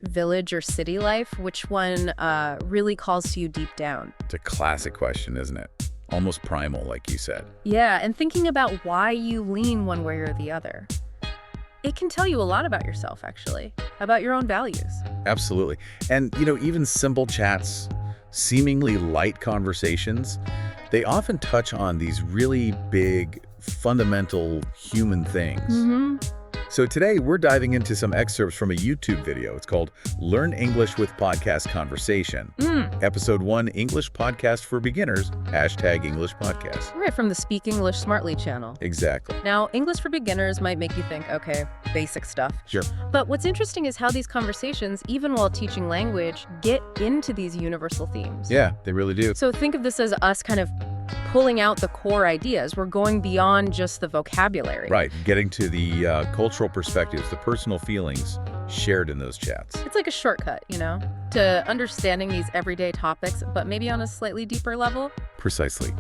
village or city life? Which one really calls to you deep down? It's a classic question, isn't it? Almost primal, like you said. Yeah, and thinking about why you lean one way or the other. It can tell you a lot about yourself, actually, about your own values. Absolutely. And, even simple chats, seemingly light conversations, they often touch on these really big, fundamental human things. Mm-hmm. So today, we're diving into some excerpts from a YouTube video. It's called Learn English with Podcast Conversation. Episode 1, English Podcast for Beginners, #English Podcast. Right, from the Speak English Smartly channel. Exactly. Now, English for beginners might make you think, okay, basic stuff. Sure. But what's interesting is how these conversations, even while teaching language, get into these universal themes. Yeah, they really do. So think of this as us kind of pulling out the core ideas. We're going beyond just the vocabulary. Right, getting to the cultural perspectives, the personal feelings shared in those chats. It's like a shortcut, to understanding these everyday topics, but maybe on a slightly deeper level. Precisely.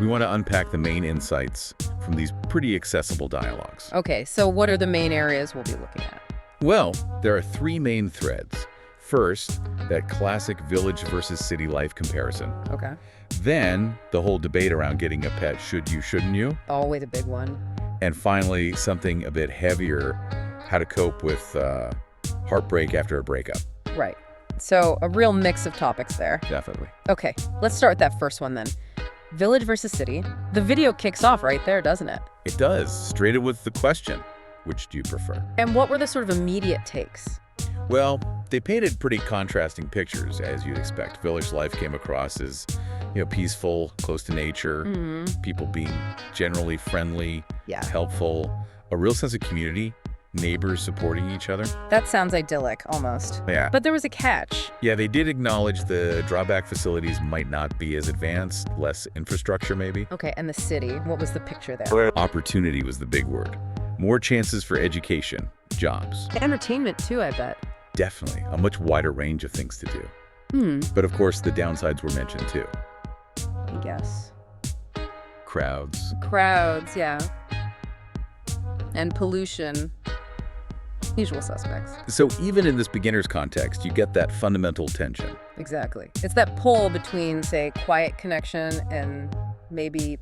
We want to unpack the main insights from these pretty accessible dialogues. Okay, so what are the main areas we'll be looking at? Well, there are 3 main threads. First, that classic village versus city life comparison. Okay. Then, the whole debate around getting a pet, should you, shouldn't you? Always a big one. And finally, something a bit heavier, how to cope with heartbreak after a breakup. Right. So a real mix of topics there. Definitely. Okay, let's start with that first one then. Village versus city. The video kicks off right there, doesn't it? It does, straight with the question, which do you prefer? And what were the sort of immediate takes? Well, they painted pretty contrasting pictures, as you'd expect. Village life came across as, peaceful, close to nature, people being generally friendly, helpful, a real sense of community, neighbors supporting each other. That sounds idyllic, almost. Yeah. But there was a catch. Yeah, they did acknowledge the drawback facilities might not be as advanced, less infrastructure maybe. Okay, and the city, what was the picture there? Opportunity was the big word. More chances for education, jobs. Entertainment too, I bet. Definitely, a much wider range of things to do. But of course, the downsides were mentioned too. I guess. Crowds, yeah. And pollution. Usual suspects. So even in this beginner's context, you get that fundamental tension. Exactly. It's that pull between, say, quiet connection and maybe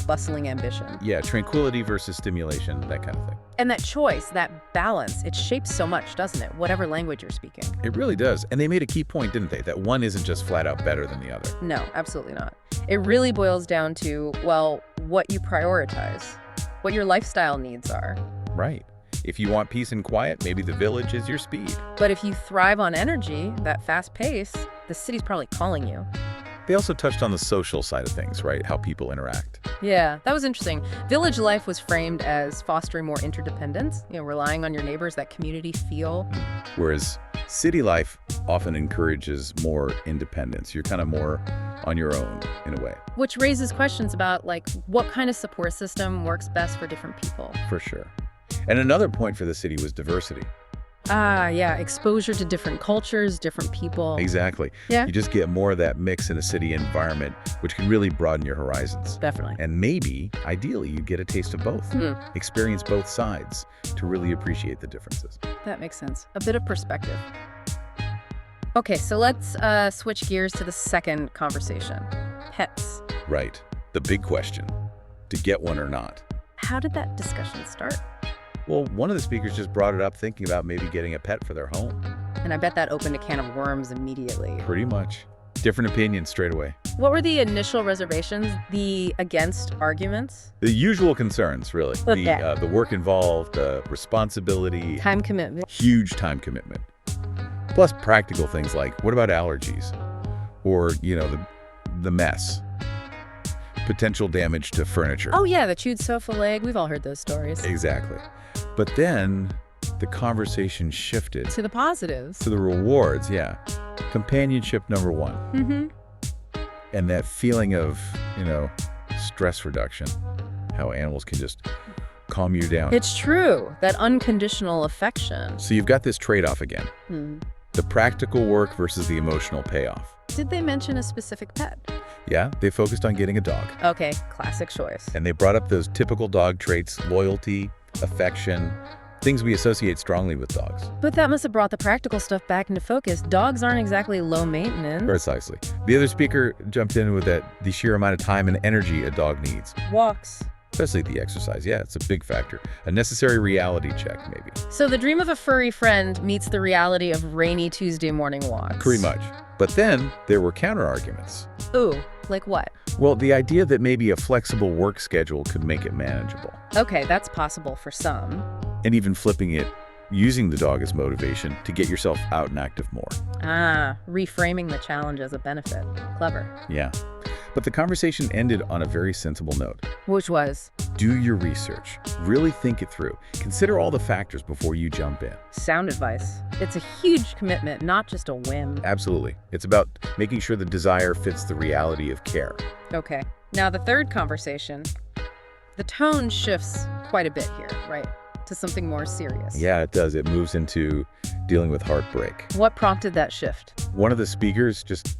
bustling ambition. Yeah, tranquility versus stimulation, that kind of thing. And that choice, that balance, it shapes so much, doesn't it? Whatever language you're speaking. It really does. And they made a key point, didn't they? That one isn't just flat out better than the other. No, absolutely not. It really boils down to, well, what you prioritize, what your lifestyle needs are. Right. If you want peace and quiet, maybe the village is your speed. But if you thrive on energy, that fast pace, the city's probably calling you. They also touched on the social side of things, right? How people interact. Yeah, that was interesting. Village life was framed as fostering more interdependence, relying on your neighbors, that community feel. Whereas city life often encourages more independence. You're kind of more on your own, in a way. Which raises questions about, what kind of support system works best for different people. For sure. And another point for the city was diversity. Yeah, exposure to different cultures, different people. Exactly. Yeah. You just get more of that mix in a city environment, which can really broaden your horizons. Definitely. And maybe, ideally, you get a taste of both. Experience both sides to really appreciate the differences. That makes sense. A bit of perspective. Okay, so let's switch gears to the second conversation. Pets. Right. The big question. To get one or not. How did that discussion start? Well, one of the speakers just brought it up thinking about maybe getting a pet for their home. And I bet that opened a can of worms immediately. Pretty much. Different opinions straight away. What were the initial reservations, the against arguments? The usual concerns, really. The work involved, the responsibility. Time commitment. Huge time commitment. Plus practical things like, what about allergies? Or, the mess. Potential damage to furniture. Oh yeah, the chewed sofa leg. We've all heard those stories. Exactly. But then the conversation shifted. To the positives. To the rewards, yeah. Companionship number 1. And that feeling of, stress reduction. How animals can just calm you down. It's true. That unconditional affection. So you've got this trade-off again. The practical work versus the emotional payoff. Did they mention a specific pet? Yeah, they focused on getting a dog. Okay, classic choice. And they brought up those typical dog traits: loyalty, affection, things we associate strongly with dogs. But that must have brought the practical stuff back into focus. Dogs aren't exactly low maintenance. Precisely. The other speaker jumped in with the sheer amount of time and energy a dog needs. Walks. Especially the exercise. Yeah, it's a big factor. A necessary reality check, maybe. So the dream of a furry friend meets the reality of rainy Tuesday morning walks. Pretty much. But then there were counter-arguments. Ooh, like what? Well, the idea that maybe a flexible work schedule could make it manageable. Okay, that's possible for some. And even flipping it, using the dog as motivation to get yourself out and active more. Ah, reframing the challenge as a benefit. Clever. Yeah. But the conversation ended on a very sensible note. Which was? Do your research. Really think it through. Consider all the factors before you jump in. Sound advice. It's a huge commitment, not just a whim. Absolutely. It's about making sure the desire fits the reality of care. Okay. Now the third conversation, the tone shifts quite a bit here, right? To something more serious. Yeah, it does. It moves into dealing with heartbreak. What prompted that shift? One of the speakers just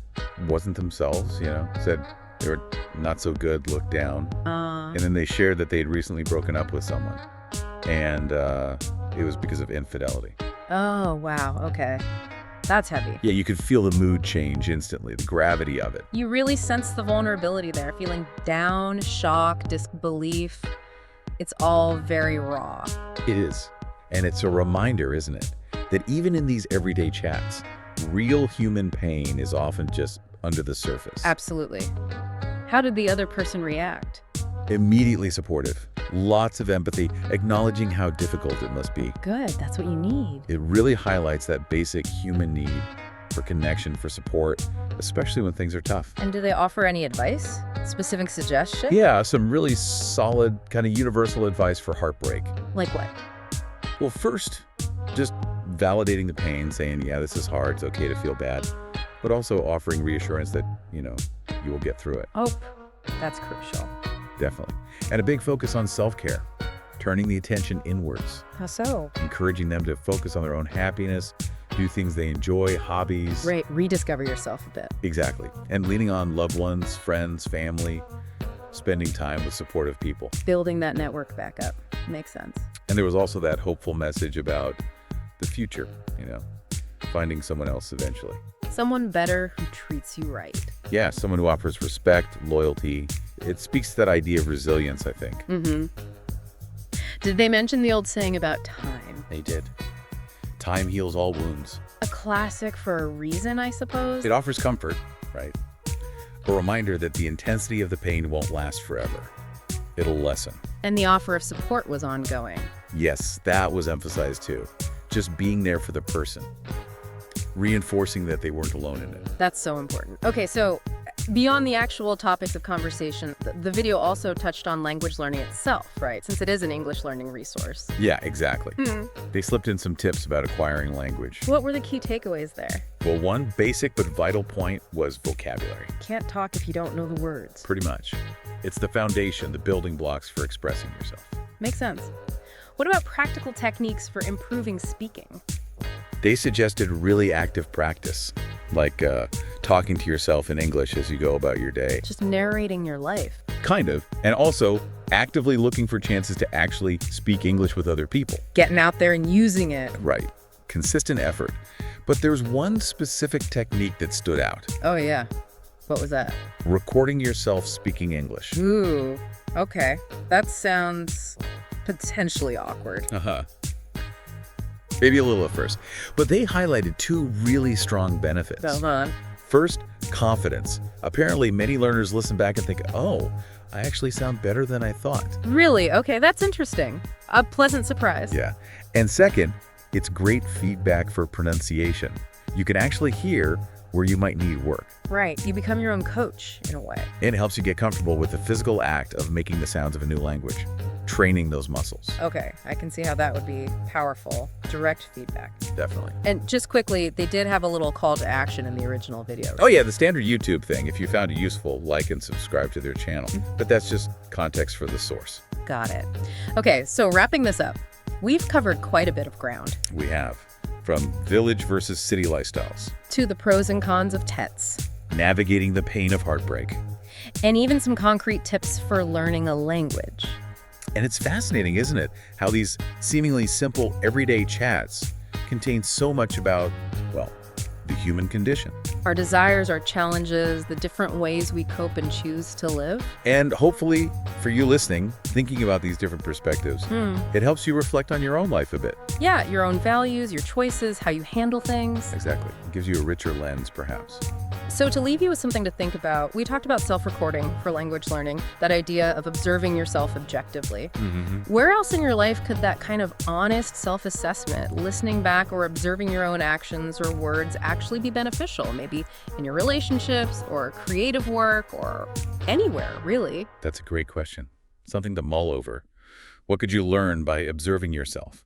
wasn't themselves, said they were not so good, looked down. And then they shared that they had recently broken up with someone. And it was because of infidelity. Oh, wow. Okay. That's heavy. Yeah, you could feel the mood change instantly, the gravity of it. You really sense the vulnerability there, feeling down, shock, disbelief. It's all very raw. It is. And it's a reminder, isn't it, that even in these everyday chats, real human pain is often just under the surface. Absolutely. How did the other person react? Immediately supportive. Lots of empathy, acknowledging how difficult it must be. Good, that's what you need. It really highlights that basic human need for connection, for support, especially when things are tough. And do they offer any advice? Specific suggestions? Yeah, some really solid, kind of universal advice for heartbreak. Like what? Well, first, just validating the pain, saying, yeah, this is hard, it's okay to feel bad, but also offering reassurance that, you will get through it. Hope. That's crucial. Definitely. And a big focus on self-care, turning the attention inwards. How so? Encouraging them to focus on their own happiness, do things they enjoy, hobbies. Right, rediscover yourself a bit. Exactly. And leaning on loved ones, friends, family, spending time with supportive people. Building that network back up. Makes sense. And there was also that hopeful message about the future, finding someone else eventually. Someone better who treats you right. Yeah, someone who offers respect, loyalty. It speaks to that idea of resilience, I think. Mm-hmm. Did they mention the old saying about time? They did. Time heals all wounds. A classic for a reason, I suppose? It offers comfort, right? A reminder that the intensity of the pain won't last forever. It'll lessen. And the offer of support was ongoing. Yes, that was emphasized too. Just being there for the person. Reinforcing that they weren't alone in it. That's so important. Okay, so beyond the actual topics of conversation, the video also touched on language learning itself, right? Since it is an English learning resource. Yeah, exactly. They slipped in some tips about acquiring language. What were the key takeaways there? Well, one basic but vital point was vocabulary. Can't talk if you don't know the words. Pretty much. It's the foundation, the building blocks for expressing yourself. Makes sense. What about practical techniques for improving speaking? They suggested really active practice, like talking to yourself in English as you go about your day. Just narrating your life. Kind of. And also actively looking for chances to actually speak English with other people. Getting out there and using it. Right. Consistent effort. But there's one specific technique that stood out. Oh, yeah. What was that? Recording yourself speaking English. Ooh, okay. That sounds potentially awkward. Maybe a little at first. But they highlighted two really strong benefits. Hold on. First, confidence. Apparently, many learners listen back and think, oh, I actually sound better than I thought. Really? Okay, that's interesting. A pleasant surprise. Yeah. And second, it's great feedback for pronunciation. You can actually hear where you might need work. Right. You become your own coach, in a way. And it helps you get comfortable with the physical act of making the sounds of a new language, training those muscles. Okay, I can see how that would be powerful. Direct feedback. Definitely. And just quickly, they did have a little call to action in the original video. Right? Oh yeah, the standard YouTube thing. If you found it useful, like and subscribe to their channel. But that's just context for the source. Got it. Okay, so wrapping this up, we've covered quite a bit of ground. We have. From village versus city lifestyles. To the pros and cons of TETs. Navigating the pain of heartbreak. And even some concrete tips for learning a language. And it's fascinating, isn't it, how these seemingly simple everyday chats contain so much about, well, the human condition. Our desires, our challenges, the different ways we cope and choose to live. And hopefully, for you listening, thinking about these different perspectives, it helps you reflect on your own life a bit. Yeah, your own values, your choices, how you handle things. Exactly. It gives you a richer lens, perhaps. So to leave you with something to think about, we talked about self-recording for language learning, that idea of observing yourself objectively. Where else in your life could that kind of honest self-assessment, listening back or observing your own actions or words actually be beneficial? Maybe in your relationships or creative work or anywhere, really. That's a great question. Something to mull over. What could you learn by observing yourself?